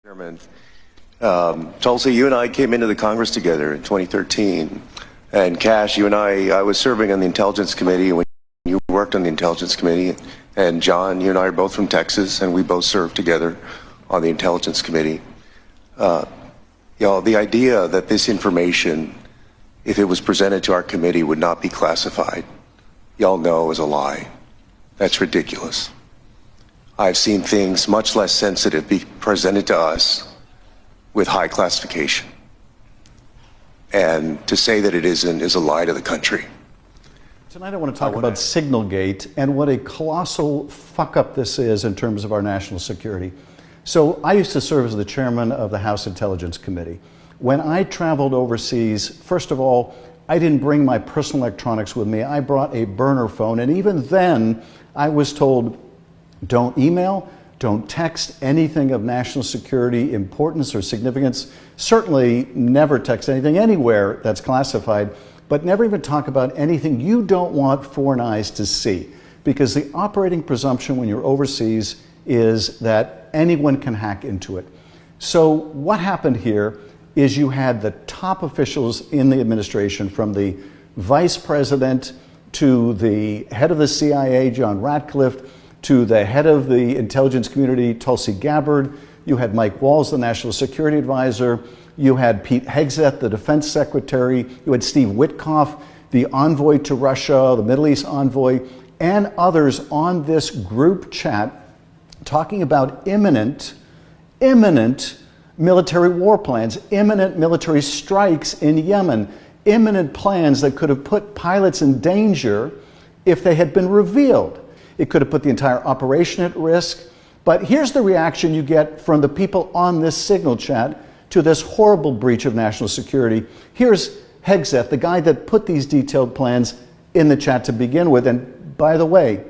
Chairman, Tulsi, you and I came into the Congress together in 2013, and Kash, you and I was serving on the Intelligence Committee when you worked on the Intelligence Committee, and John, you and I are both from Texas, and we both served together on the Intelligence Committee. The idea that this information, if it was presented to our committee, would not be classified, y'all know is a lie. That's ridiculous. I've seen things much less sensitive be presented to us with high classification. And to say that it isn't is a lie to the country. Tonight I want to talk about Signalgate and what a colossal fuck up this is in terms of our national security. So I used to serve as the chairman of the House Intelligence Committee. When I traveled overseas, first of all, I didn't bring my personal electronics with me. I brought a burner phone, and even then I was told, don't email, don't text anything of national security importance or significance. Certainly never text anything anywhere that's classified, but never even talk about anything you don't want foreign eyes to see. Because the operating presumption when you're overseas is that anyone can hack into it. So what happened here is you had the top officials in the administration, from the vice president to the head of the CIA, John Ratcliffe, to the head of the intelligence community, Tulsi Gabbard. You had Mike Walls, the national security advisor. You had Pete Hegseth, the defense secretary. You had Steve Witkoff, the envoy to Russia, the Middle East envoy, and others on this group chat talking about imminent military war plans, imminent military strikes in Yemen, imminent plans that could have put pilots in danger if they had been revealed. It could have put the entire operation at risk. But here's the reaction you get from the people on this Signal chat to this horrible breach of national security. Here's Hegseth, the guy that put these detailed plans in the chat to begin with. And by the way,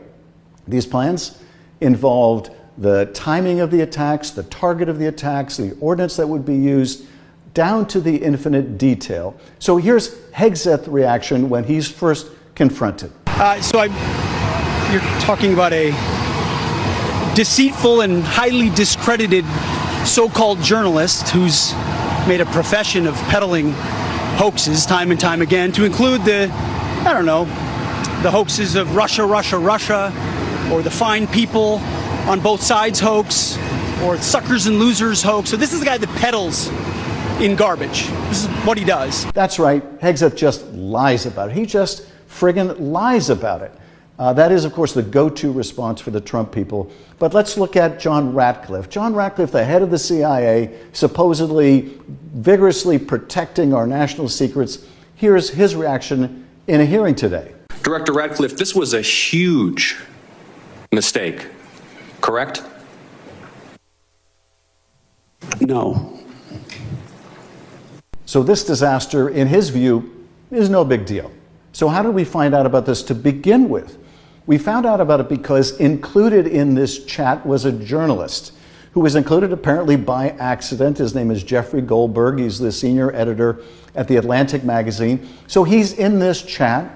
these plans involved the timing of the attacks, the target of the attacks, the ordnance that would be used, down to the infinite detail. So here's Hegseth's reaction when he's first confronted. You're talking about a deceitful and highly discredited so-called journalist who's made a profession of peddling hoaxes time and time again, to include the hoaxes of Russia, or the fine people on both sides hoax, or suckers and losers hoax. So this is the guy that peddles in garbage. This is what he does. That's right. Hegseth just lies about it. He just friggin' lies about it. That is, of course, the go-to response for the Trump people. But let's look at John Ratcliffe. John Ratcliffe, the head of the CIA, supposedly vigorously protecting our national secrets. Here's his reaction in a hearing today. Director Ratcliffe, this was a huge mistake, correct? No. So this disaster, in his view, is no big deal. So how did we find out about this to begin with? We found out about it because included in this chat was a journalist who was included apparently by accident. His name is Jeffrey Goldberg. He's the senior editor at The Atlantic magazine. So he's in this chat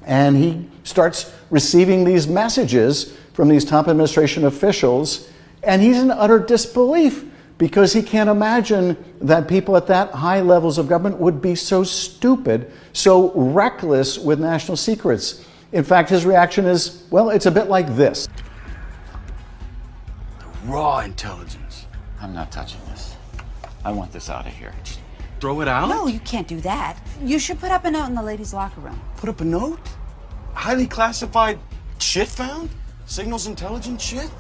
and he starts receiving these messages from these top administration officials, and he's in utter disbelief because he can't imagine that people at that high levels of government would be so stupid, so reckless with national secrets. In fact, his reaction is, well, it's a bit like this. The raw intelligence. I'm not touching this. I want this out of here. Just throw it out? No, you can't do that. You should put up a note in the ladies' locker room. Put up a note? Highly classified shit found? Signals intelligence shit?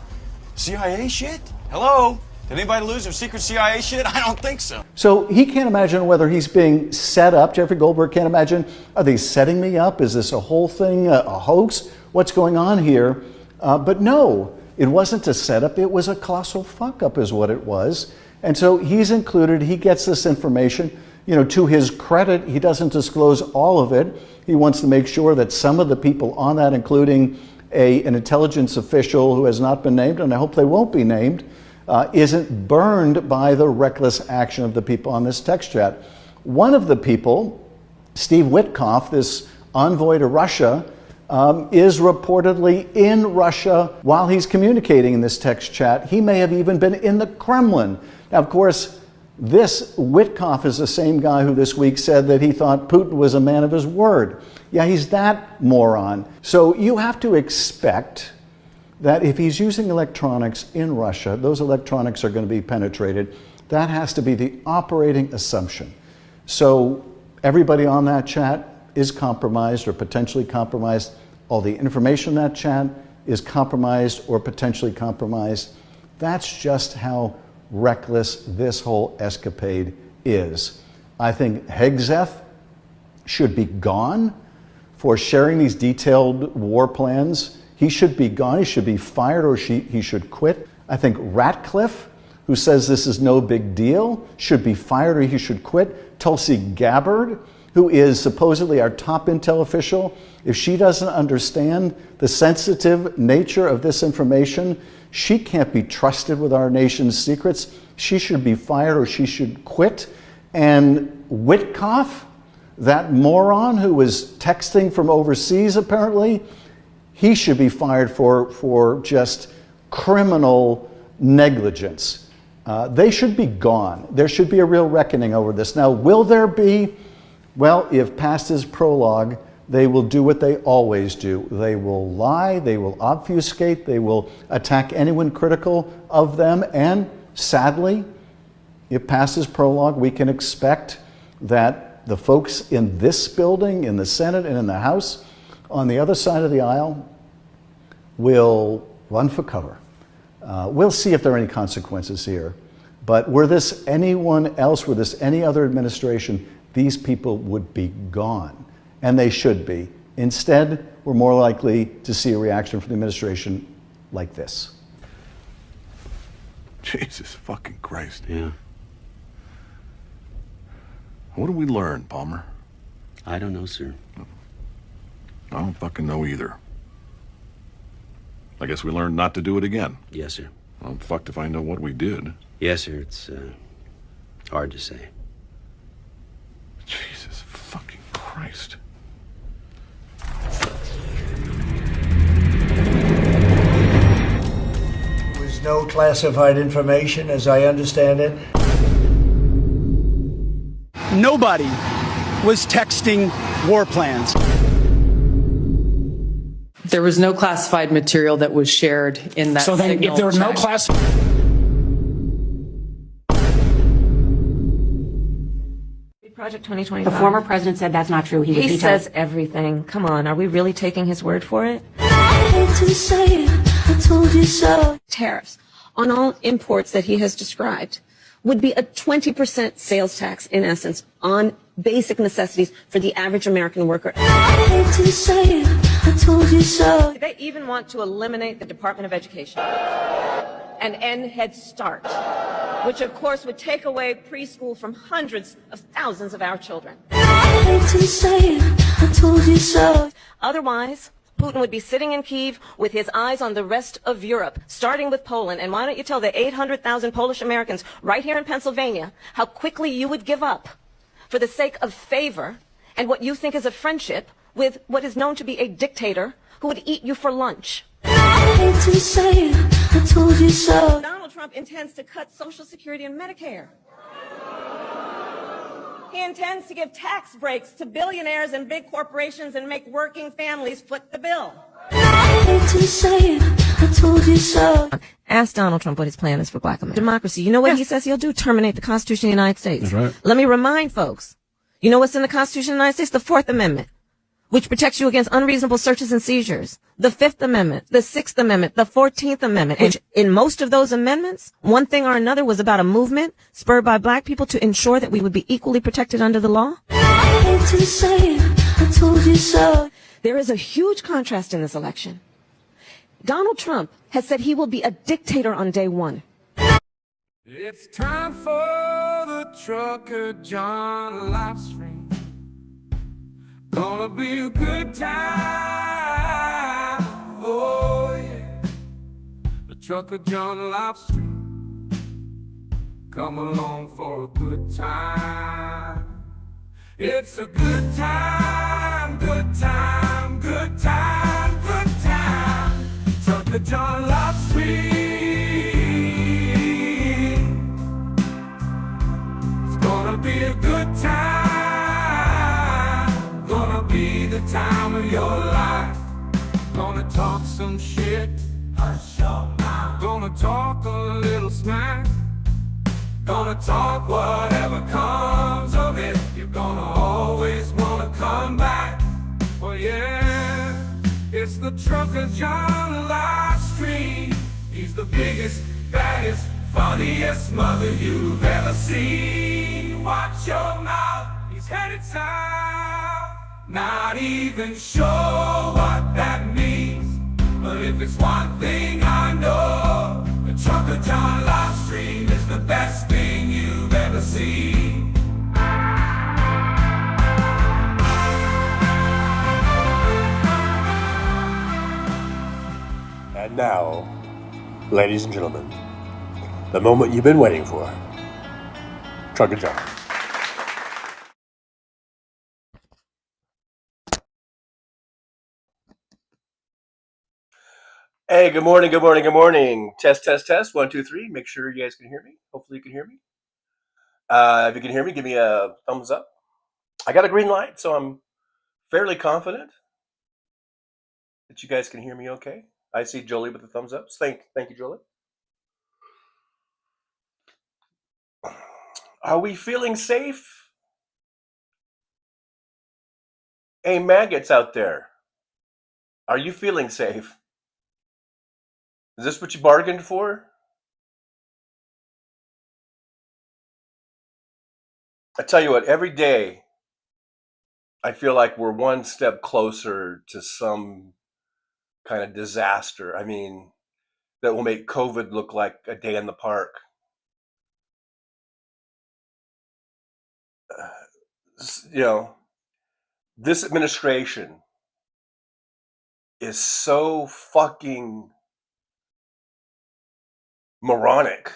CIA shit? Hello? Did anybody lose their secret CIA shit? I don't think so. So he can't imagine whether he's being set up. Jeffrey Goldberg can't imagine, are they setting me up? Is this a whole thing, a hoax? What's going on here? But no, it wasn't a setup. It was a colossal fuck up is what it was. And so he's included. He gets this information. You know, to his credit, he doesn't disclose all of it. He wants to make sure that some of the people on that, including an intelligence official who has not been named, and I hope they won't be named, isn't burned by the reckless action of the people on this text chat. One of the people, Steve Witkoff, this envoy to Russia, is reportedly in Russia while he's communicating in this text chat. He may have even been in the Kremlin. Now, of course, this Witkoff is the same guy who this week said that he thought Putin was a man of his word. Yeah, he's that moron. So you have to expect that if he's using electronics in Russia, those electronics are going to be penetrated. That has to be the operating assumption. So everybody on that chat is compromised or potentially compromised. All the information in that chat is compromised or potentially compromised. That's just how reckless this whole escapade is. I think Hegseth should be gone for sharing these detailed war plans. He should be gone. He should be fired or he should quit. I think Ratcliffe, who says this is no big deal, should be fired or he should quit. Tulsi Gabbard, who is supposedly our top intel official, if she doesn't understand the sensitive nature of this information, she can't be trusted with our nation's secrets. She should be fired or she should quit. And Witkoff, that moron who was texting from overseas apparently, he should be fired for just criminal negligence. They should be gone. There should be a real reckoning over this. Now, will there be? Well, if past is prologue, they will do what they always do. They will lie, they will obfuscate, they will attack anyone critical of them, and sadly, if past is prologue, we can expect that the folks in this building, in the Senate and in the House, on the other side of the aisle, will run for cover. We'll see if there are any consequences here. But were this anyone else, were this any other administration, these people would be gone. And they should be. Instead, we're more likely to see a reaction from the administration like this. Jesus fucking Christ. Yeah. What did we learn, Palmer? I don't know, sir. I don't fucking know either. I guess we learned not to do it again. Yes, sir. I'm fucked if I know what we did. Yes, sir. It's hard to say. Jesus fucking Christ. There was no classified information, as I understand it. Nobody was texting war plans. There was no classified material that was shared in that. So then, if there were no classified. Project 2025. The former president said that's not true. He says everything. Come on, are we really taking his word for it? I hate to say it, I told you so. Tariffs on all imports that he has described would be a 20% sales tax, in essence, on basic necessities for the average American worker. I hate to say it, I told you so. They even want to eliminate the Department of Education and end Head Start, which of course would take away preschool from hundreds of thousands of our children. I hate to say it, I told you so. Otherwise, Putin would be sitting in Kyiv with his eyes on the rest of Europe, starting with Poland. And why don't you tell the 800,000 Polish Americans right here in Pennsylvania how quickly you would give up for the sake of favor and what you think is a friendship with what is known to be a dictator who would eat you for lunch. I hate to say it, I told you so. Donald Trump intends to cut Social Security and Medicare. He intends to give tax breaks to billionaires and big corporations and make working families foot the bill. I hate to say it, I told you so. Ask Donald Trump what his plan is for black America. Democracy. You know what he says he'll do? Terminate the Constitution of the United States. That's right. Let me remind folks. You know what's in the Constitution of the United States? The Fourth Amendment, which protects you against unreasonable searches and seizures. The Fifth Amendment, the Sixth Amendment, the 14th Amendment, which in most of those amendments, one thing or another was about a movement spurred by black people to ensure that we would be equally protected under the law. I hate to say it, I told you so. There is a huge contrast in this election. Donald Trump has said he will be a dictator on day one. It's time for the trucker John live stream. Gonna be a good time. Oh yeah. The trucker John live stream. Come along for a good time. It's a good time. good time, good time, good time. Trucker John Love Street. It's gonna be a good time. Gonna be the time of your life. Gonna talk some shit. Gonna talk a little smack. Gonna talk whatever comes of it. You're gonna always wanna come back. Well, yeah, it's the Trucker John live stream. He's the biggest, baddest, funniest mother you've ever seen. Watch your mouth, he's headed south. Not even sure what that means. But if it's one thing I know, the Trucker John live stream is the best thing you've ever seen. And now, ladies and gentlemen, the moment you've been waiting for. Trucker John. Hey, good morning, good morning, good morning. Test, test, test. 1, 2, 3. Make sure you guys can hear me. Hopefully you can hear me. If you can hear me, give me a thumbs up. I got a green light, so I'm fairly confident that you guys can hear me okay. I see Jolie with the thumbs up. Thank you, Jolie. Are we feeling safe? Hey, maggots out there. Are you feeling safe? Is this what you bargained for? I tell you what, every day I feel like we're one step closer to some kind of disaster. I mean, that will make COVID look like a day in the park. You know, this administration is so fucking moronic.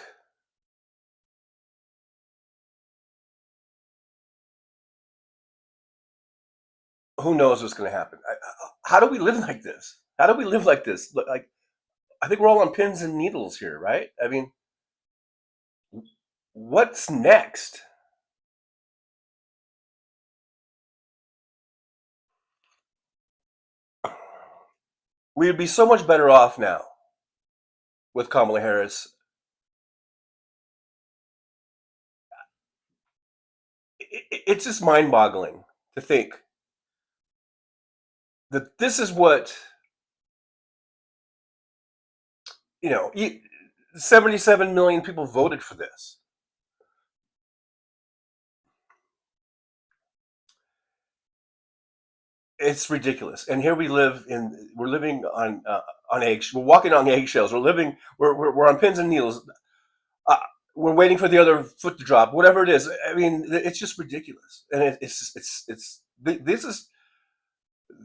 Who knows what's going to happen? How do we live like this? How do we live like this? Like, I think we're all on pins and needles here, right? I mean, what's next? We would be so much better off now with Kamala Harris. It's just mind-boggling to think that this is what, 77 million people voted for this. It's ridiculous. And here we're living on eggshells. We're walking on eggshells. We're on pins and needles. We're waiting for the other foot to drop, whatever it is. I mean, it's just ridiculous. And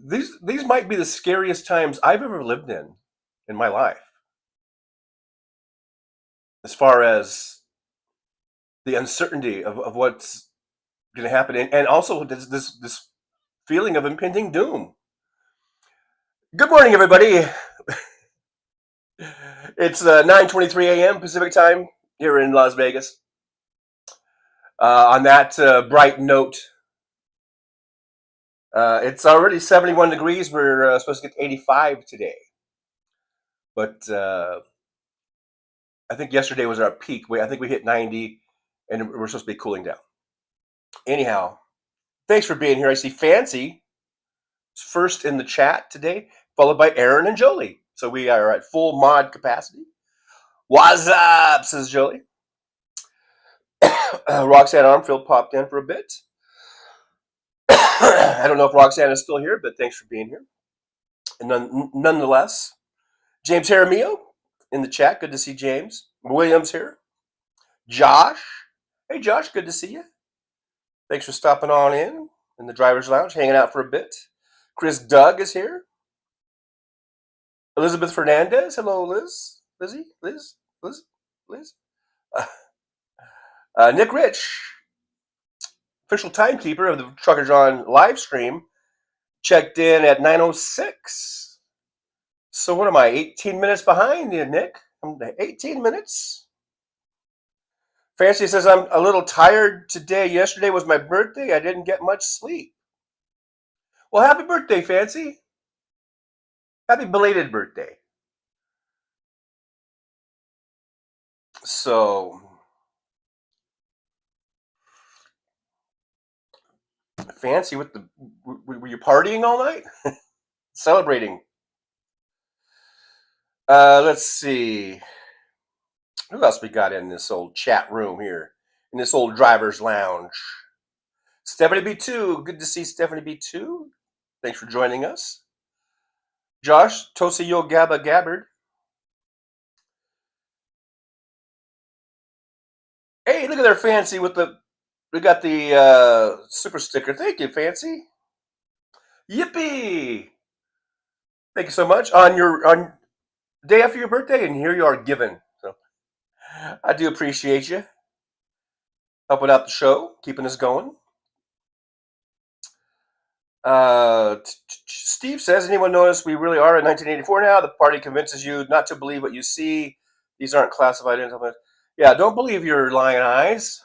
these might be the scariest times I've ever lived in my life. As far as the uncertainty of what's going to happen, and also this feeling of impending doom. Good morning, everybody. It's 9:23 a.m. Pacific time here in Las Vegas. On that bright note, it's already 71 degrees. We're supposed to get 85 today. But I think yesterday was our peak. I think we hit 90, and we're supposed to be cooling down. Anyhow, thanks for being here. I see Fancy first in the chat today, followed by Aaron and Jolie. So we are at full mod capacity. What's up, says Jolie. Roxanne Armfield popped in for a bit. I don't know if Roxanne is still here, but thanks for being here. And nonetheless, James Jaramillo in the chat. Good to see James. Williams here. Josh. Hey, Josh. Good to see you. Thanks for stopping on in the driver's lounge, hanging out for a bit. Chris Doug is here. Elizabeth Fernandez. Hello, Liz. Lizzie? Liz? Nick Rich, official timekeeper of the Trucker John live stream, checked in at 9:06. So what am I, 18 minutes behind you, Nick? I'm 18 minutes. Fancy says, I'm a little tired today. Yesterday was my birthday. I didn't get much sleep. Well, happy birthday, Fancy. Happy belated birthday. So, Fancy, were you partying all night? Celebrating. Let's see. Who else we got in this old chat room here? In this old driver's lounge? Stephanie B2. Good to see Stephanie B2. Thanks for joining us. Josh, Tosayo Gabba Gabbard. Hey, look at their Fancy with we got the super sticker. Thank you, Fancy. Yippee! Thank you so much. On day after your birthday, and here you are given. So I do appreciate you helping out the show, keeping us going. Steve says, anyone notice we really are in 1984 now? The party convinces you not to believe what you see. These aren't classified intelligence. Yeah, don't believe your lying eyes.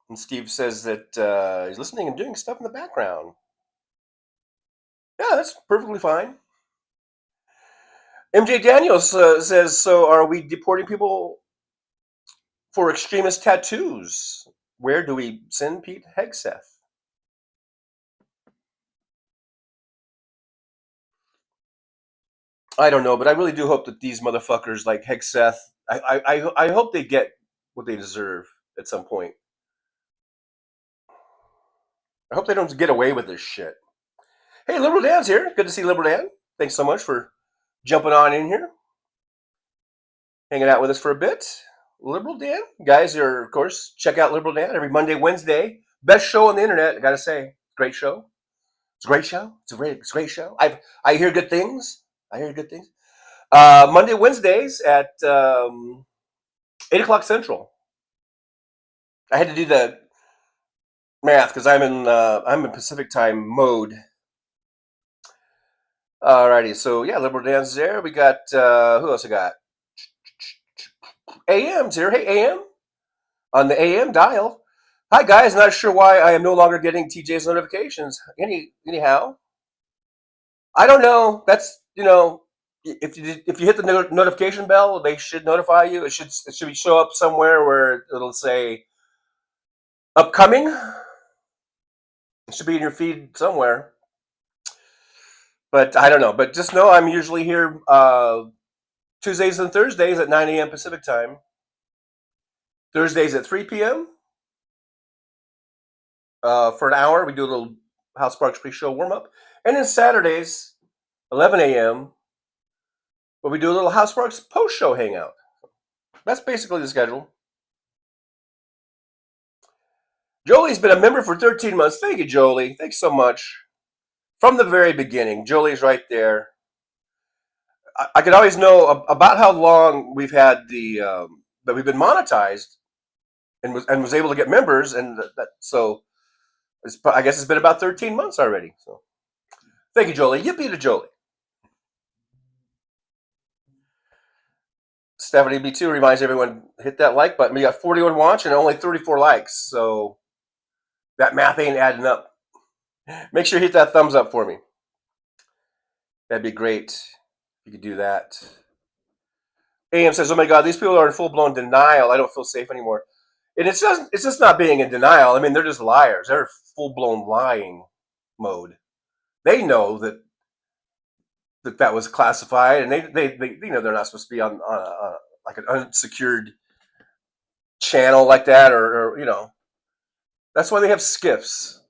And Steve says that he's listening and doing stuff in the background. Yeah, that's perfectly fine. MJ Daniels says, so are we deporting people for extremist tattoos? Where do we send Pete Hegseth? I don't know, but I really do hope that these motherfuckers like Hegseth, I hope they get what they deserve at some point. I hope they don't get away with this shit. Hey, Liberal Dan's here. Good to see Liberal Dan. Thanks so much for jumping on in here. Hanging out with us for a bit. Liberal Dan. Guys, are, of course, check out Liberal Dan every Monday, Wednesday. Best show on the internet, I gotta say. Great show. It's a great show. It's a great show. I hear good things. Monday, Wednesdays at 8 o'clock Central. I had to do the math because I'm in Pacific time mode. Alrighty, so yeah, Liberal Dan's there. We got who else I got? AM's here. Hey, AM on the AM dial. Hi guys, not sure why I am no longer getting TJ's notifications. Anyhow, I don't know. That's if you hit the notification bell, they should notify you. It should show up somewhere where it'll say upcoming. It should be in your feed somewhere. But I don't know. But just know I'm usually here Tuesdays and Thursdays at 9 a.m. Pacific time. Thursdays at 3 p.m. For an hour. We do a little House Sparks pre-show warm-up. And then Saturdays, 11 a.m., where we do a little House Sparks post-show hangout. That's basically the schedule. Jolie's been a member for 13 months. Thank you, Jolie. Thanks so much. From the very beginning, Jolie's right there. I could always know about how long we've had that we've been monetized and was able to get members, and so I guess it's been about 13 months already. So thank you, Jolie. Yippee to Jolie. Stephanie B2 reminds everyone, hit that like button. We got 41 watching and only 34 likes, so that math ain't adding up. Make sure you hit that thumbs up for me. That'd be great if you could do that. AM says, oh my God, these people are in full-blown denial. I don't feel safe anymore. And it's just not being in denial. I mean, they're just liars. They're in full-blown lying mode. They know that was classified, and they they're not supposed to be on like an unsecured channel like that, or that's why they have skiffs.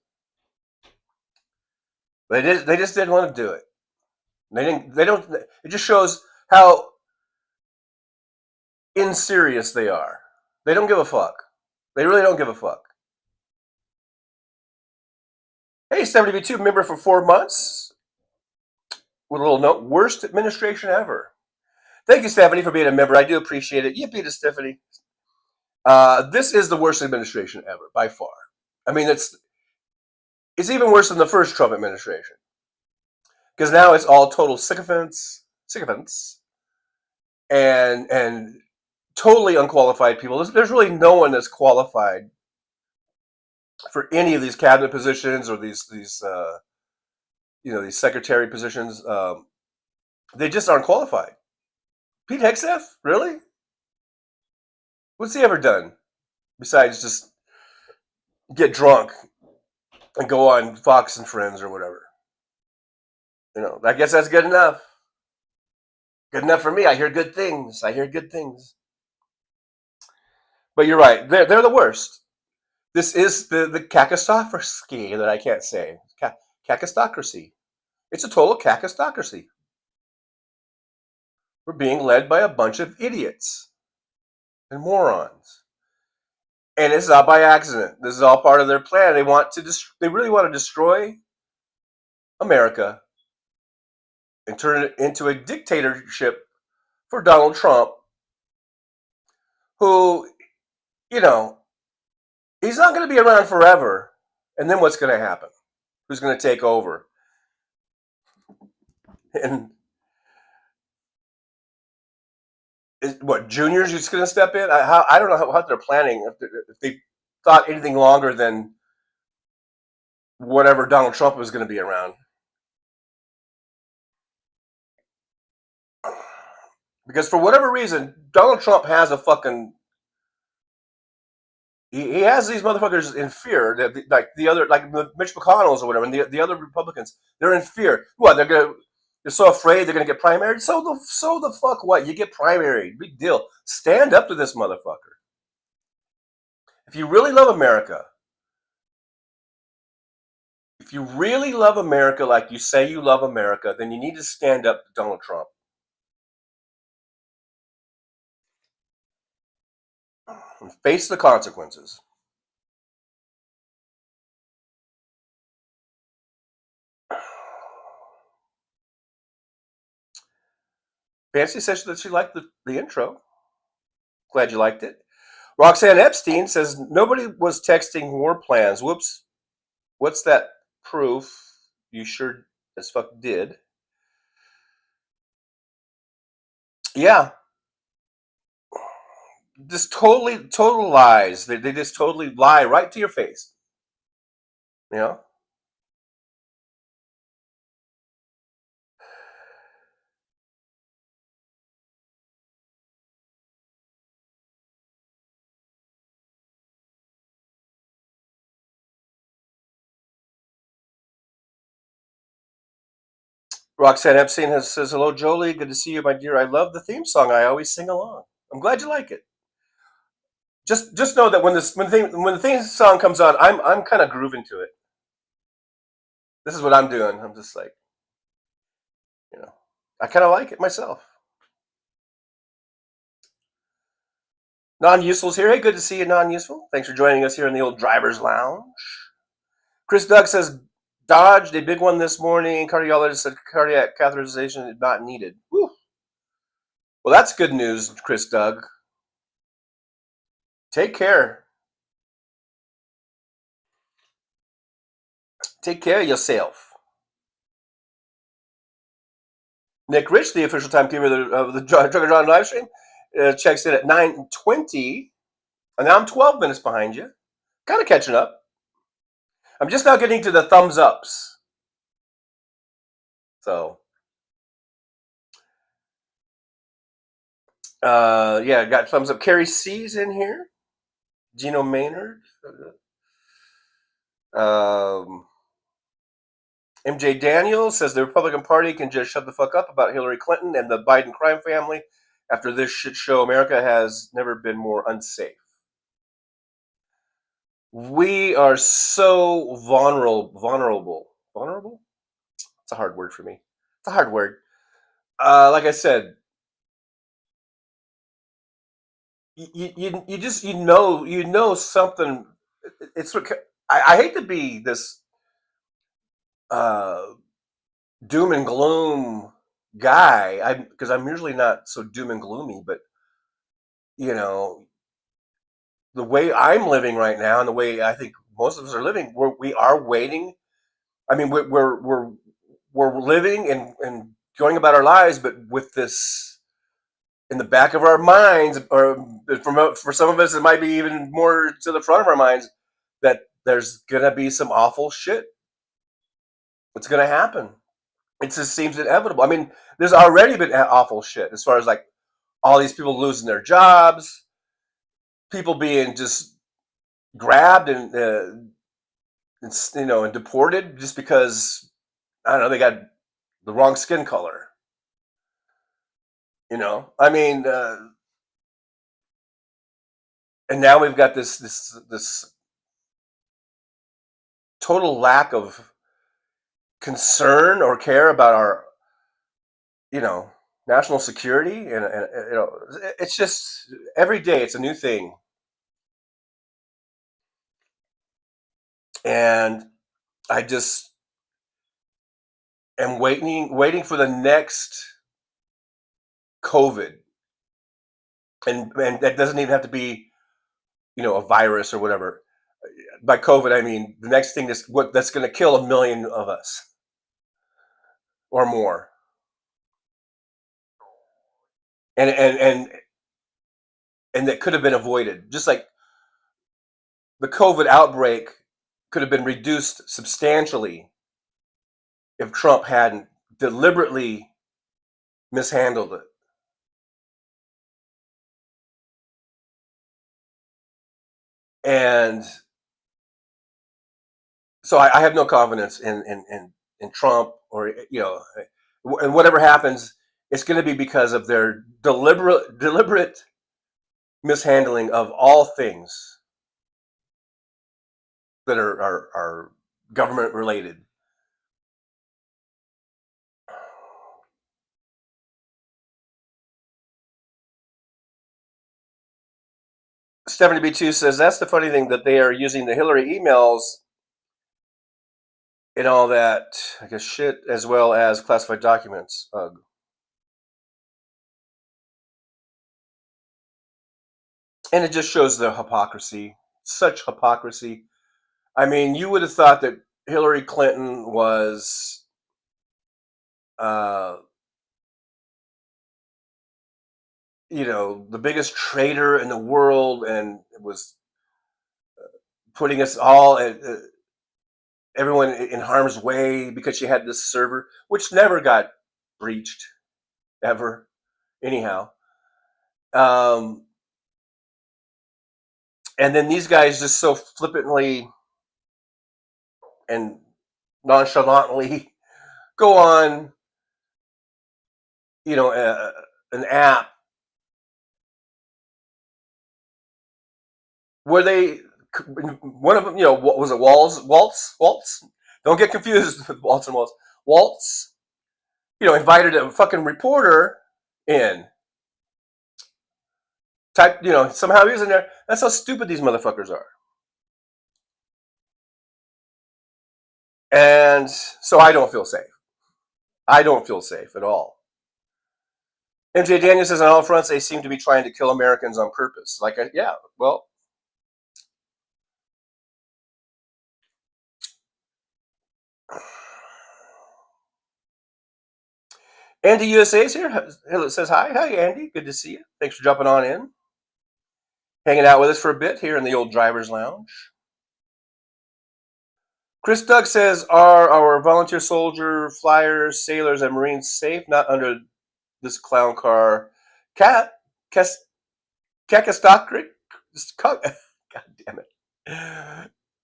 They just didn't want to do it. They don't. It just shows how inserious they are. They don't give a fuck. They really don't give a fuck. Hey, 70B2 member for 4 months. With a little note, worst administration ever. Thank you, Stephanie, for being a member. I do appreciate it. Yippee to Stephanie. This is the worst administration ever, by far. I mean, it's even worse than the first Trump administration. Because now it's all total sycophants, and totally unqualified people. There's really no one that's qualified for any of these cabinet positions or these secretary positions. They just aren't qualified. Pete Hegseth, really? What's he ever done besides just get drunk and go on Fox and Friends or whatever? I guess that's good enough. Good enough for me. I hear good things. But you're right. They're the worst. This is the kakistocracy that I can't say. Kakistocracy. It's a total kakistocracy. We're being led by a bunch of idiots and morons. And it's not by accident. This is all part of their plan. They really want to destroy America and turn it into a dictatorship for Donald Trump, who, he's not going to be around forever. And then what's going to happen? Who's going to take over? And Junior's just going to step in? I don't know how they're planning, if they thought anything longer than whatever Donald Trump was going to be around. Because for whatever reason, Donald Trump has he has these motherfuckers in fear. That like Mitch McConnell's or whatever, and the other Republicans, they're in fear. What, they're so afraid they're gonna get primaried? So the fuck what? You get primaried. Big deal. Stand up to this motherfucker. If you really love America, like you say you love America, then you need to stand up to Donald Trump. And face the consequences. Fancy says that she liked the intro. Glad you liked it. Roxanne Epstein says nobody was texting war plans. Whoops. What's that proof? You sure as fuck did. Yeah. Just total lies. They just totally lie right to your face. Roxanne Epstein says, hello, Jolie. Good to see you, my dear. I love the theme song. I always sing along. I'm glad you like it. Just know that when the theme song comes on, I'm kind of grooving to it. This is what I'm doing. I'm just like, I kind of like it myself. Non-Useful's here. Hey, good to see you, Non-Useful. Thanks for joining us here in the old driver's lounge. Chris Doug says, dodged a big one this morning. Cardiologist said cardiac catheterization is not needed. Whew. Well, that's good news, Chris Doug. Take care. Take care of yourself. Nick Rich, the official timekeeper of the Trucker John live stream, checks in at 9:20. And now I'm 12 minutes behind you. Kind of catching up. I'm just now getting to the thumbs ups. So, yeah, got thumbs up. Carrie C's in here. Gino Maynard. MJ Daniels says the Republican Party can just shut the fuck up about Hillary Clinton and the Biden crime family. After this shit show, America has never been more unsafe. We are so vulnerable. Vulnerable? It's a hard word for me. It's a hard word. Like I said, you know something. It's I hate to be this doom and gloom guy, because I'm usually not so doom and gloomy, but the way I'm living right now and the way I think most of us are living, we are waiting. I mean, we're living and going about our lives, but with this in the back of our minds, or for some of us, it might be even more to the front of our minds, that there's gonna be some awful shit. It's gonna happen. It just seems inevitable. I mean, there's already been awful shit as far as like all these people losing their jobs, people being just grabbed and and deported just because, I don't know, they got the wrong skin color. I mean, and now we've got this total lack of concern or care about our, national security, and it's just every day it's a new thing, and I just am waiting for the next COVID, and that doesn't even have to be, a virus or whatever. By COVID, I mean the next thing that's going to kill 1 million of us or more, and that could have been avoided. Just like the COVID outbreak could have been reduced substantially if Trump hadn't deliberately mishandled it. And so I have no confidence in Trump, or and whatever happens, it's going to be because of their deliberate mishandling of all things that are government related. Stephanie B2 says that's the funny thing, that they are using the Hillary emails and all that, I guess, shit, as well as classified documents. And it just shows the hypocrisy, such hypocrisy. I mean, you would have thought that Hillary Clinton was the biggest traitor in the world, and it was putting us all, everyone in harm's way, because she had this server, which never got breached, ever, anyhow. And then these guys just so flippantly and nonchalantly go on, an app where one of them, what was it, Waltz? Don't get confused with Waltz and Waltz. Waltz, invited a fucking reporter in. Somehow he was in there. That's how stupid these motherfuckers are. And so I don't feel safe. I don't feel safe at all. MJ Daniel says on all fronts they seem to be trying to kill Americans on purpose. Yeah, well. Andy USA is here. It says hi. Hi, Andy. Good to see you. Thanks for jumping on in. Hanging out with us for a bit here in the old driver's lounge. Chris Doug says, are our volunteer soldier, flyers, sailors, and Marines safe? Not under this clown car. Kakistocratic? God damn it.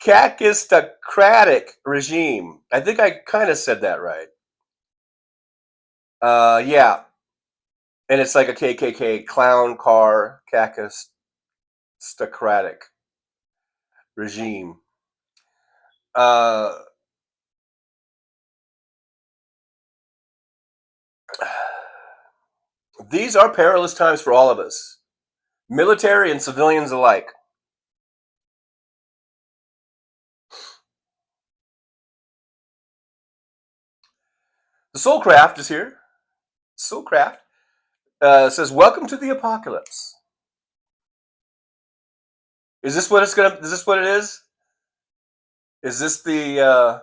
Kakistocratic regime. I think I kind of said that right. Yeah. And it's like a KKK clown car, kakistocratic regime. These are perilous times for all of us, military and civilians alike. The Soulcraft is here. Soulcraft says, "Welcome to the apocalypse." Is this what it is? Is this the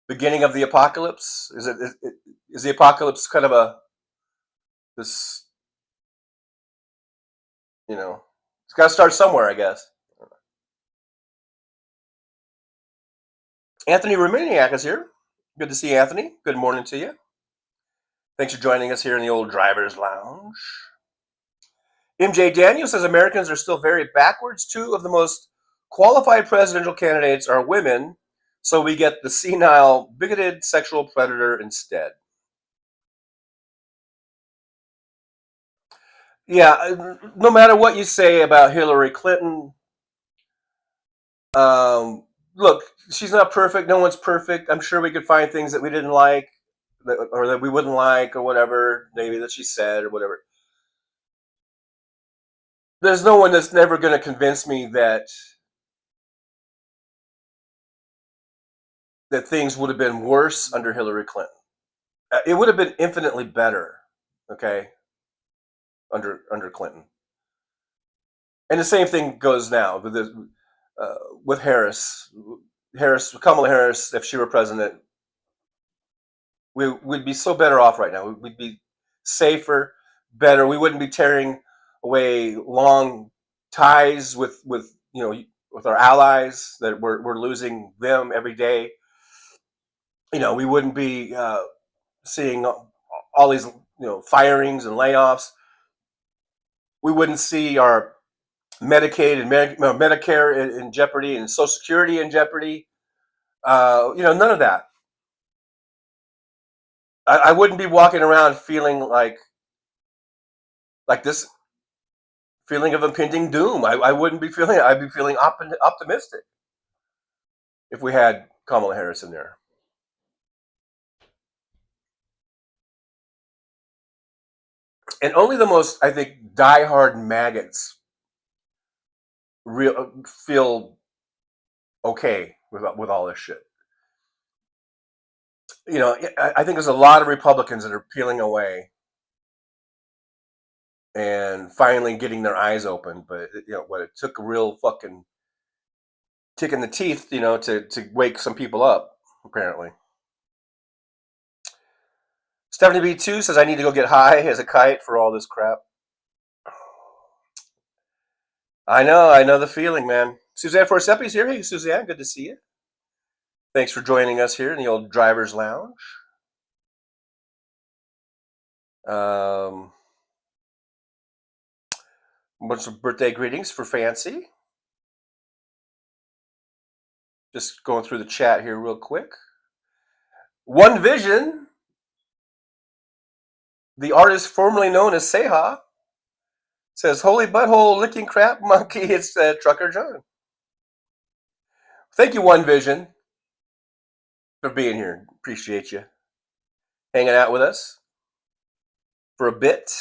beginning of the apocalypse? Is the apocalypse kind of this? It's got to start somewhere, I guess. Anthony Romaniak is here. Good to see Anthony. Good morning to you. Thanks for joining us here in the old driver's lounge. MJ Daniel says Americans are still very backwards. 2 of the most qualified presidential candidates are women, so we get the senile, bigoted sexual predator instead. Yeah, no matter what you say about Hillary Clinton, look, she's not perfect. No one's perfect. I'm sure we could find things that we didn't like, or that we wouldn't like, or whatever, maybe that she said, or whatever. There's no one that's never going to convince me that things would have been worse under Hillary Clinton. It would have been infinitely better, okay, under Clinton. And the same thing goes now with Harris. Kamala Harris, if she were president, we'd be so better off right now. We'd be safer, better. We wouldn't be tearing away long ties with our allies, that we're losing them every day. We wouldn't be seeing all these firings and layoffs. We wouldn't see our Medicaid and Medicare in jeopardy, and Social Security in jeopardy. None of that. I wouldn't be walking around feeling like this feeling of impending doom. I wouldn't be feeling it. I'd be feeling optimistic if we had Kamala Harris in there. And only the most, I think, diehard maggots feel okay with all this shit. I think there's a lot of Republicans that are peeling away and finally getting their eyes open, but it took a real fucking kick in the teeth, to wake some people up, apparently. Stephanie B2 says, I need to go get high as a kite for all this crap. I know the feeling, man. Suzanne Forsepi's here. Hey, Suzanne, good to see you. Thanks for joining us here in the old driver's lounge. A bunch of birthday greetings for Fancy. Just going through the chat here real quick. One Vision, the artist formerly known as Seha, says, holy butthole licking crap monkey, it's Trucker John. Thank you, One Vision, for being here. Appreciate you hanging out with us for a bit.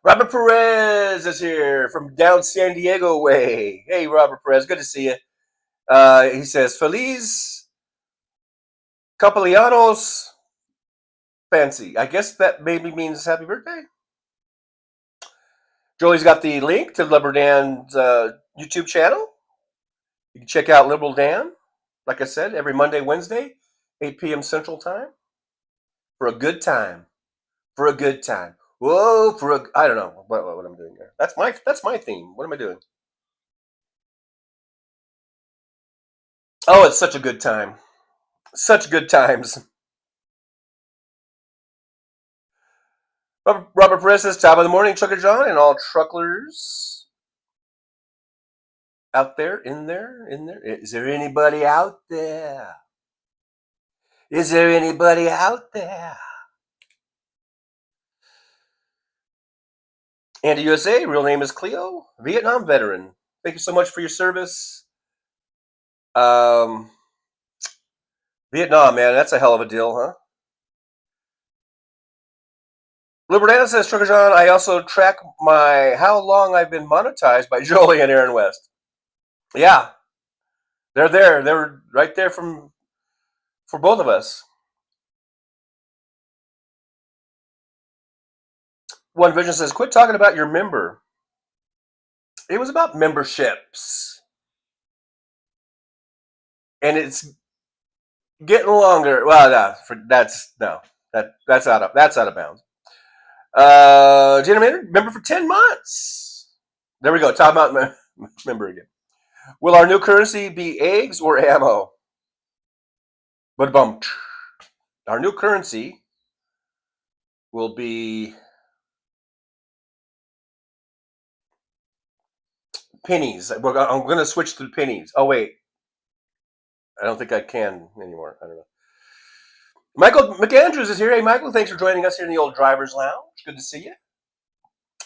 Robert Perez is here from down San Diego way. Hey, Robert Perez, good to see you. He says, Feliz Cumpleaños Fancy. I guess that maybe means happy birthday. Jolie's got the link to Liberal Dan's YouTube channel. You can check out Liberal Dan, like I said, every Monday, Wednesday, 8 p.m. Central Time, for a good time. For a good time. Whoa, I don't know what I'm doing there. That's my theme. What am I doing? Oh, it's such a good time. Such good times. Robert Perez says, top of the morning, Trucker John, and all trucklers out there, in there. Is there anybody out there? Is there anybody out there? Andy USA, real name is Cleo, Vietnam veteran. Thank you so much for your service. Vietnam, man, that's a hell of a deal, huh? Libertana says, Trucker John, I also track how long I've been monetized by Jolie and Aaron West. Yeah, they're there. They're right there for both of us. One Vision says, quit talking about your member. It was about memberships. And it's getting longer. Well, that's out of bounds. Gina Maynard, member for 10 months. There we go. Talking about member again. Will our new currency be eggs or ammo? But our new currency will be pennies. I'm going to switch to pennies. Oh, wait. I don't think I can anymore. I don't know. Michael McAndrews is here. Hey, Michael, thanks for joining us here in the old driver's lounge. Good to see you.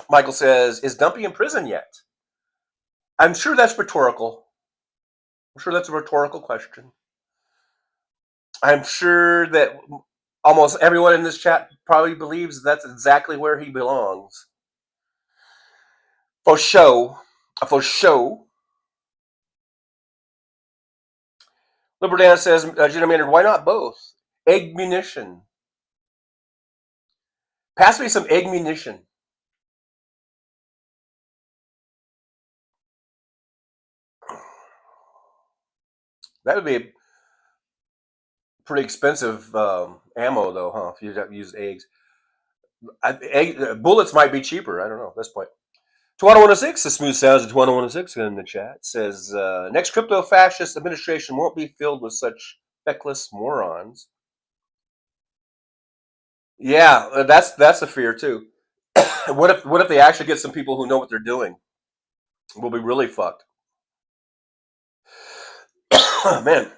Michael says, is Dumpy in prison yet? I'm sure that's rhetorical. I'm sure that's a rhetorical question. I'm sure that almost everyone in this chat probably believes that's exactly where he belongs. For show. For show. Liberdan says, Gina Maynard, why not both? Egg munition. Pass me some egg munition. That would be pretty expensive ammo, though, huh? If you have to use eggs. Bullets might be cheaper. I don't know at this point. Tawana106, the smooth sounds of Tawana106 in the chat, says, next crypto fascist administration won't be filled with such feckless morons. Yeah, that's a fear too. What if they actually get some people who know what they're doing? We'll be really fucked. Man.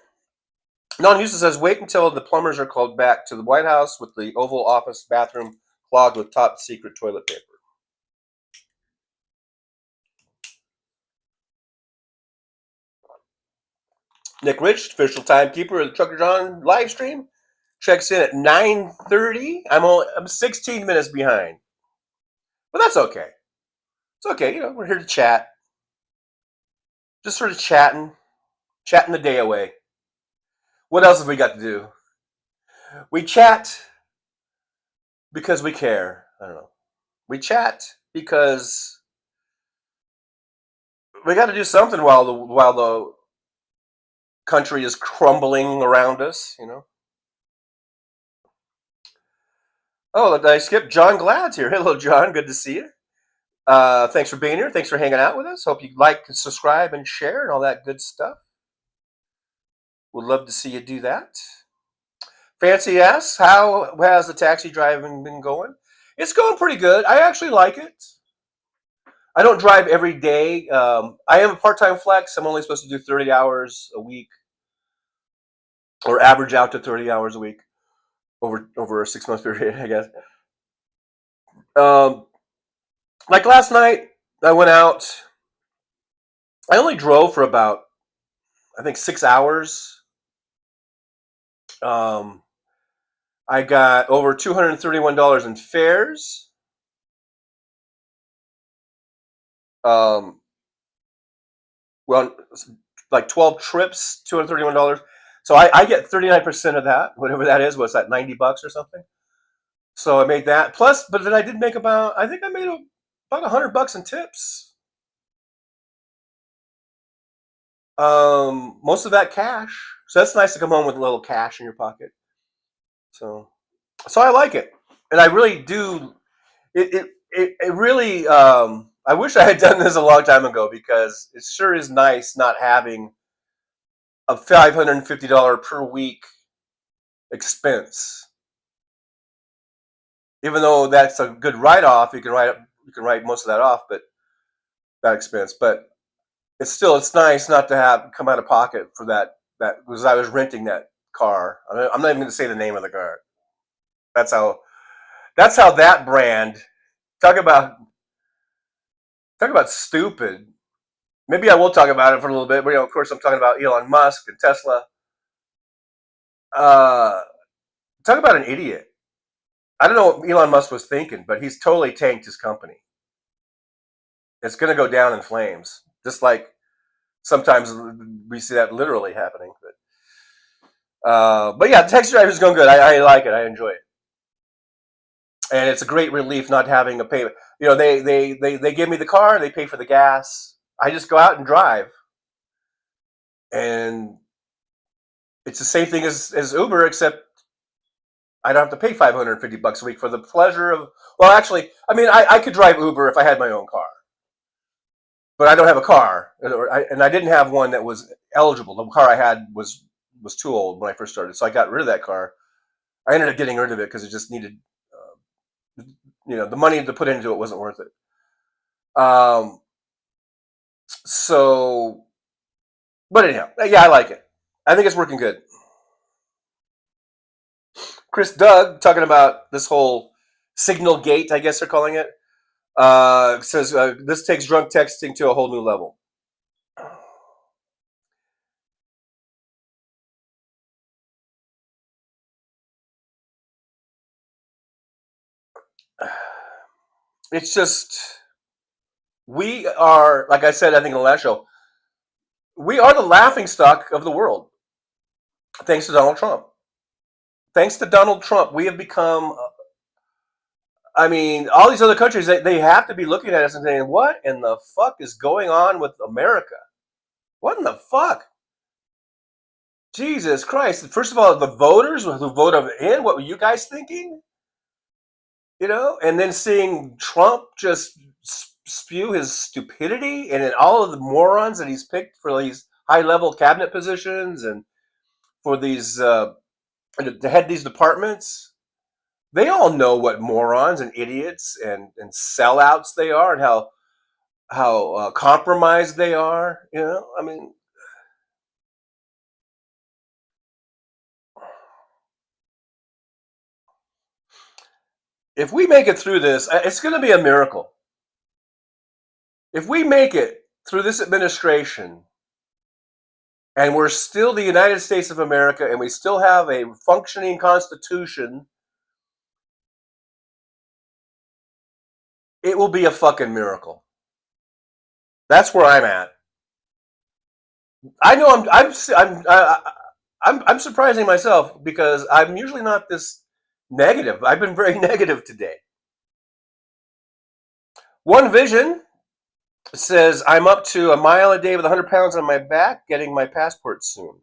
Non-Houston says, wait until the plumbers are called back to the White House with the Oval Office bathroom clogged with top secret toilet paper. Nick Rich, official timekeeper of the Trucker John live stream, checks in at 9:30. I'm 16 minutes behind. But that's okay. It's okay, we're here to chat. Just sort of chatting the day away. What else have we got to do? We chat because we care. I don't know. We chat because we got to do something while the country is crumbling around us, Oh, did I skip? John Glad's here. Hello, John. Good to see you. Thanks for being here. Thanks for hanging out with us. Hope you like, subscribe, and share, and all that good stuff. Would love to see you do that. Fancy asks, how has the taxi driving been going? It's going pretty good. I actually like it. I don't drive every day. I am a part-time flex. I'm only supposed to do 30 hours a week, or average out to 30 hours a week over a 6-month period, I guess. Like last night, I went out. I only drove for about, I think, 6 hours. I got over $231 in fares. Well, like 12 trips, $231. So I get 39% of that, whatever that is. What's that, $90 or something? So I made that. Plus, but then I did make about $100 in tips. Most of that cash. So that's nice to come home with a little cash in your pocket. So I like it, and I really do. It really. I wish I had done this a long time ago, because it sure is nice not having a $550 per week expense. Even though that's a good write-off, you can write most of that off, but that expense. But it's nice not to come out of pocket for that because I was renting that car. I'm not even going to say the name of the car. That's how that brand. Talk about stupid. Maybe I will talk about it for a little bit. But of course, I'm talking about Elon Musk and Tesla. Talk about an idiot. I don't know what Elon Musk was thinking, but he's totally tanked his company. It's going to go down in flames, just like sometimes we see that literally happening. But yeah, taxi driver is going good. I like it. I enjoy it. And it's a great relief not having a payment. You know, they give me the car, they pay for the gas. I just go out and drive. And it's the same thing as Uber, except I don't have to pay $550 a week for the pleasure of, well, actually, I mean, I could drive Uber if I had my own car. But I don't have a car, and I didn't have one that was eligible. The car I had was too old when I first started, so I got rid of that car. I ended up getting rid of it because it just needed, the money to put into it wasn't worth it. So, but anyhow, yeah, I like it. I think it's working good. Chris Doug, talking about this whole Signal Gate, I guess they're calling it, says this takes drunk texting to a whole new level. It's just, we are, like I said, I think in the last show, we are the laughingstock of the world, thanks to Donald Trump. Thanks to Donald Trump, we have become, I mean, all these other countries, they have to be looking at us and saying, what in the fuck is going on with America? What in the fuck? Jesus Christ. First of all, the voters who voted in, what were you guys thinking? You know, and then seeing Trump just spew his stupidity, and then all of the morons that he's picked for these high-level cabinet positions and for these to head these departments, they all know what morons and idiots and sellouts they are, and how compromised they are. You know, I mean, if we make it through this, it's going to be a miracle. If we make it through this administration, and we're still the United States of America, and we still have a functioning Constitution, it will be a fucking miracle. That's where I'm at. I know I'm surprising myself because I'm usually not this negative. I've been very negative today. One Vision says, I'm up to a mile a day with 100 pounds on my back, getting my passport soon.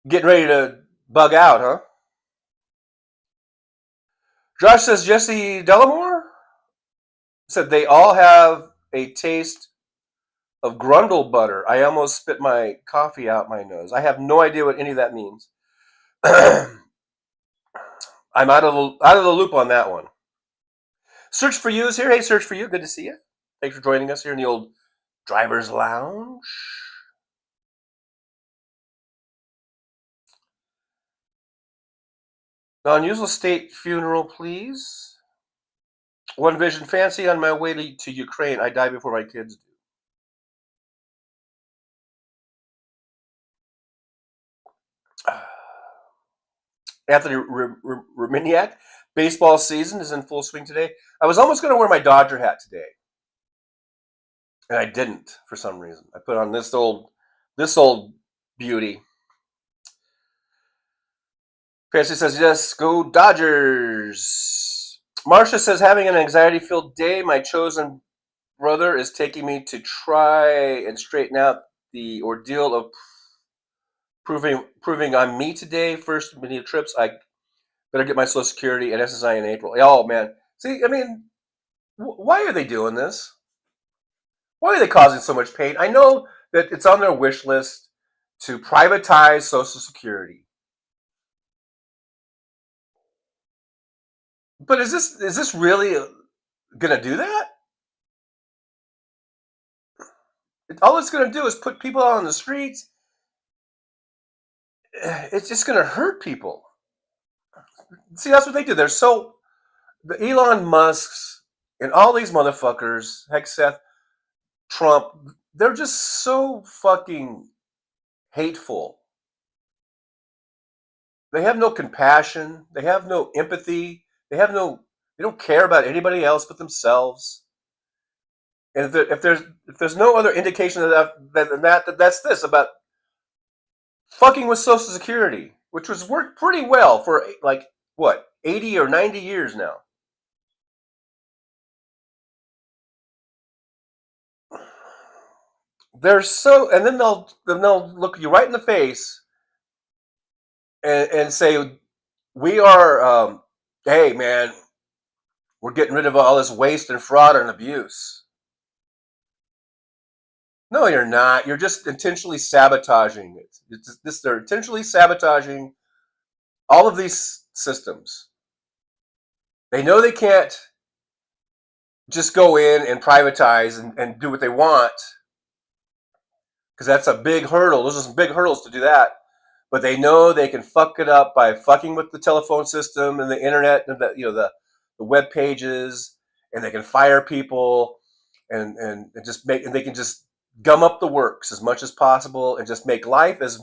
Getting ready to bug out, huh? Josh says, Jesse Delamore said, they all have a taste of Grundle butter. I almost spit my coffee out my nose. I have no idea what any of that means. I'm out of the loop on that one. Search for You is here. Hey, Search for You. Good to see you. Thanks for joining us here in the old driver's lounge. Non-usual state funeral, please. One Vision, fancy on my way to Ukraine. I die before my kids do. Anthony Reminiak, baseball season is in full swing today. I was almost going to wear my Dodger hat today, and I didn't for some reason. I put on this old beauty. Chrissy says, yes, go Dodgers. Marcia says, having an anxiety-filled day. My chosen brother is taking me to try and straighten out the ordeal of proving I'm me today. First many trips. I better get my Social Security and SSI in April. Oh, man. See, I mean, why are they doing this? Why are they causing so much pain? I know that it's on their wish list to privatize Social Security. But is this really going to do that? All it's going to do is put people out on the streets. It's just going to hurt people. See, that's what they do. They're so, the Elon Musks and all these motherfuckers, heck, Seth, Trump, they're just so fucking hateful. They have no compassion. They have no empathy. They don't care about anybody else but themselves. And if there's no other indication of that's this about fucking with Social Security, which was worked pretty well for like what, 80 or 90 years now. They're so, and then they'll look you right in the face and say, we are, hey man, we're getting rid of all this waste and fraud and abuse. No, you're not. You're just intentionally sabotaging it. They're intentionally sabotaging all of these systems. They know they can't just go in and privatize and do what they want, because that's a big hurdle. Those are some big hurdles to do that. But they know they can fuck it up by fucking with the telephone system and the internet and the web pages, and they can fire people and they can just gum up the works as much as possible and just make life as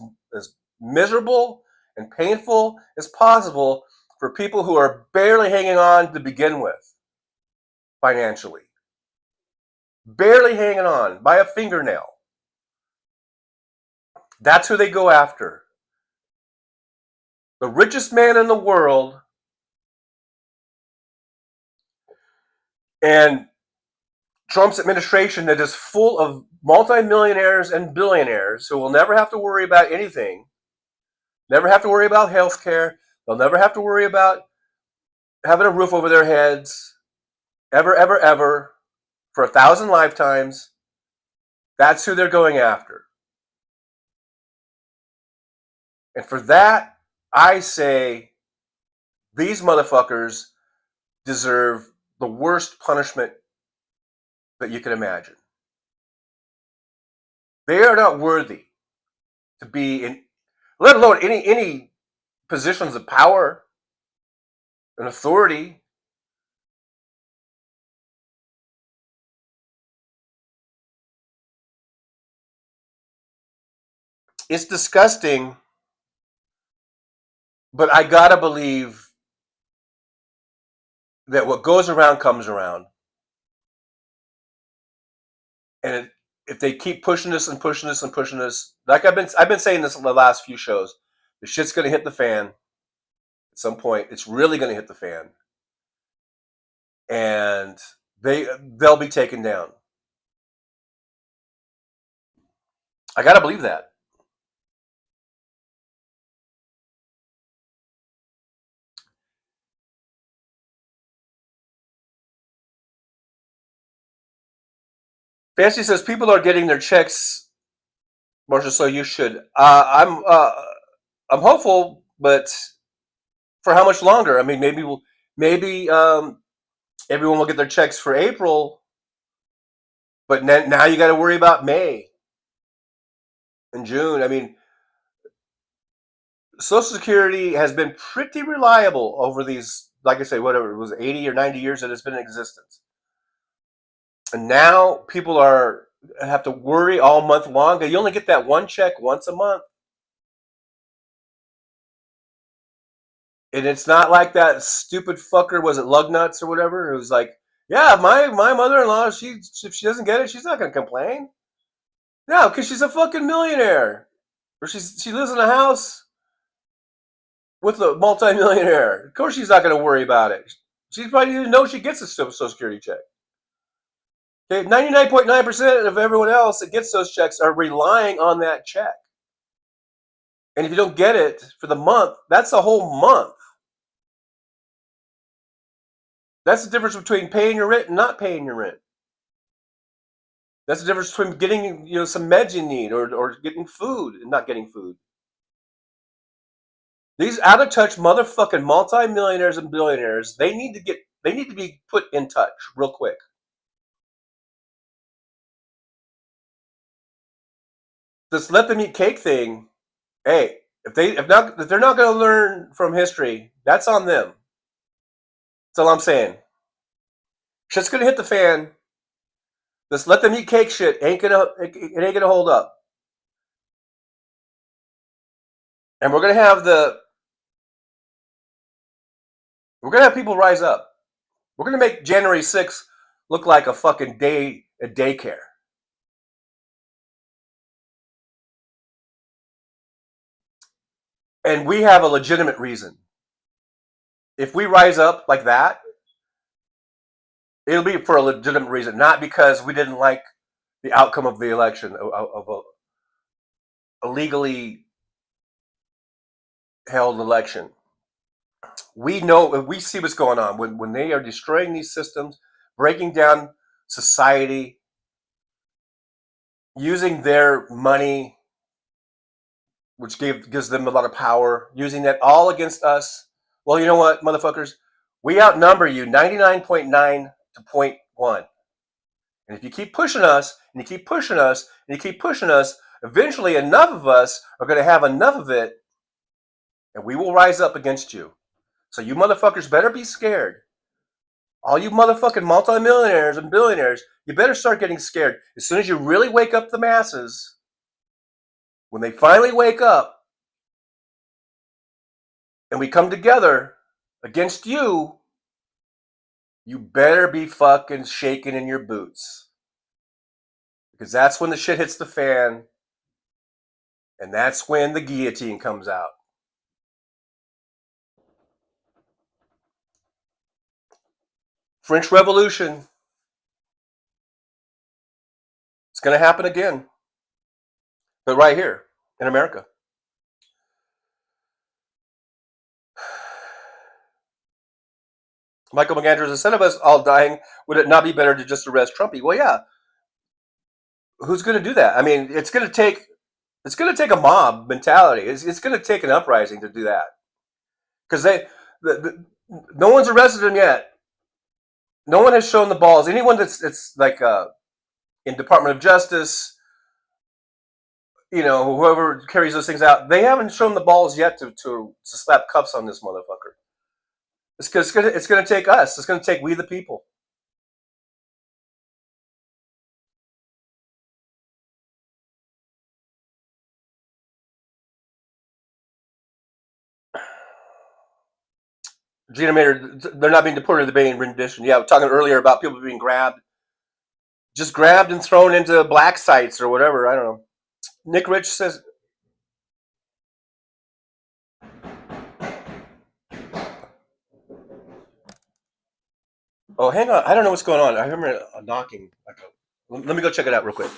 miserable and painful as possible for people who are barely hanging on to begin with financially. Barely hanging on by a fingernail. That's who they go after. The richest man in the world, and Trump's administration that is full of multimillionaires and billionaires who will never have to worry about anything, never have to worry about health care, they'll never have to worry about having a roof over their heads, ever, ever, ever, for 1,000 lifetimes. That's who they're going after. And for that, I say these motherfuckers deserve the worst punishment that you can imagine. They are not worthy to be in, let alone any positions of power and authority. It's disgusting, but I gotta believe that what goes around comes around. And if they keep pushing this and pushing this and pushing this, like I've been saying this in the last few shows, the shit's gonna hit the fan at some point. It's really gonna hit the fan, and they'll be taken down. I gotta believe that. Fancy says people are getting their checks, Marshall, so you should. I'm hopeful, but for how much longer? I mean, maybe everyone will get their checks for April, but now you got to worry about May and June. I mean, Social Security has been pretty reliable over these, like I say, whatever it was, 80 or 90 years that it's been in existence. And now people have to worry all month long. You only get that one check once a month. And it's not like that stupid fucker, was it Lugnuts or whatever? It was like, yeah, my mother-in-law, if she doesn't get it, she's not going to complain. No, because she's a fucking millionaire. Or she lives in a house with a multi-millionaire. Of course she's not going to worry about it. She probably didn't know she gets a Social Security check. Okay, 99.9% of everyone else that gets those checks are relying on that check. And if you don't get it for the month, that's a whole month. That's the difference between paying your rent and not paying your rent. That's the difference between getting some meds you need or getting food and not getting food. These out of touch motherfucking multi-millionaires and billionaires, they need to be put in touch real quick. This let them eat cake thing, hey, if they're not going to learn from history, that's on them. That's all I'm saying. Shit's going to hit the fan. This let them eat cake shit it ain't gonna hold up. And we're gonna have people rise up. We're gonna make January 6th look like a fucking daycare. And we have a legitimate reason. if we rise up like that, it'll be for a legitimate reason, not because we didn't like the outcome of the election, of a legally held election. We know, we see what's going on when they are destroying these systems, breaking down society, using their money, which gives them a lot of power, using that all against us. Well, you know what, motherfuckers? We outnumber you 99.9 to 0.1. And if you keep pushing us, and you keep pushing us, and you keep pushing us, eventually enough of us are going to have enough of it, and we will rise up against you. So you motherfuckers better be scared. All you motherfucking multimillionaires and billionaires, you better start getting scared. As soon as you really wake up the masses, when they finally wake up, and we come together against you, you better be fucking shaking in your boots. Because that's when the shit hits the fan, and that's when the guillotine comes out. French Revolution. It's going to happen again. But right here in America. Michael McAndrews, instead of us all dying, would it not be better to just arrest Trumpy? Well, yeah. Who's going to do that? I mean, it's going to take a mob mentality. It's going to take an uprising to do that. Because no one's arrested him yet. No one has shown the balls. Anyone that's like in Department of Justice, you know, whoever carries those things out, they haven't shown the balls yet to slap cuffs on this motherfucker. It's going to take us. It's going to take we the people. Gina Maynard, they're not being deported, they're being rendition. Yeah, we're talking earlier about people being grabbed. Just grabbed and thrown into black sites or whatever. I don't know. Nick Rich says... Oh, hang on. I don't know what's going on. I remember a knocking. Let me go check it out real quick.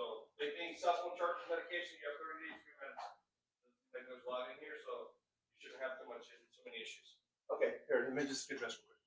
So, they think Southwell charges medication, you have 30 days, 3 minutes. That goes live in here, so you shouldn't have too many issues. Okay, here, let me just get dressed real quick.